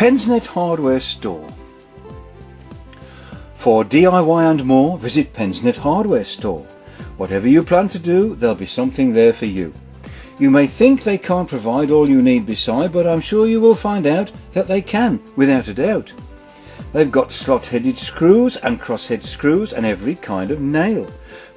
Pensnet Hardware Store. For DIY and more, visit Pensnet Hardware Store. Whatever you plan to do, there'll be something there for you. You may think they can't provide all you need beside, but I'm sure you will find out that they can, without a doubt. They've got slot-headed screws and cross-head screws and every kind of nail.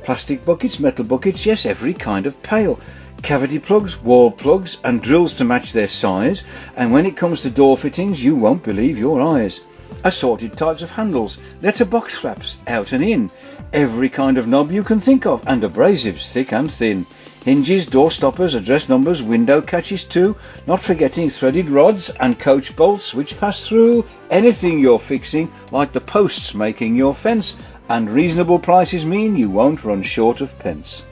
Plastic buckets, metal buckets, yes, every kind of pail. Cavity plugs, wall plugs and drills to match their size, and when it comes to door fittings you won't believe your eyes. Assorted types of handles, letterbox flaps, out and in, every kind of knob you can think of, and abrasives thick and thin. Hinges, door stoppers, address numbers, window catches too, not forgetting threaded rods and coach bolts which pass through anything you're fixing, like the posts making your fence, and reasonable prices mean you won't run short of pence.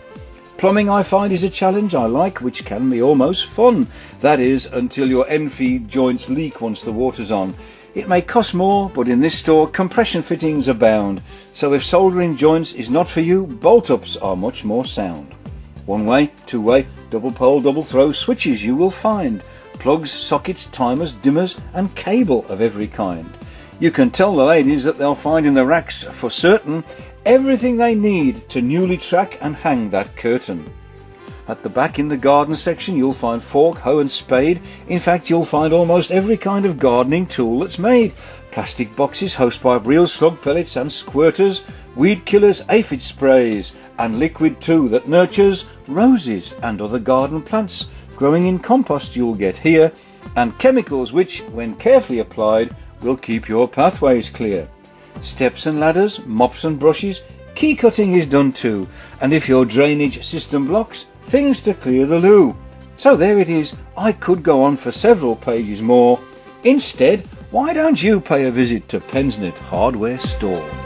Plumbing, I find, is a challenge I like, which can be almost fun. That is, until your end feed joints leak once the water's on. It may cost more, but in this store compression fittings abound, so if soldering joints is not for you, bolt-ups are much more sound. One-way, two-way, double pole, double throw switches you will find, plugs, sockets, timers, dimmers and cable of every kind. You can tell the ladies that they'll find in the racks for certain everything they need to newly track and hang that curtain. At the back in the garden section you'll find fork, hoe and spade. In fact you'll find almost every kind of gardening tool that's made. Plastic boxes, hosepipe reels, slug pellets and squirters, weed killers, aphid sprays and liquid too that nurtures roses and other garden plants growing in compost you'll get here, and chemicals which, when carefully applied, will keep your pathways clear. Steps and ladders, mops and brushes, key cutting is done too, and if your drainage system blocks, things to clear the loo. So there it is. I could go on for several pages more. Instead, why don't you pay a visit to Pensnet Hardware Store?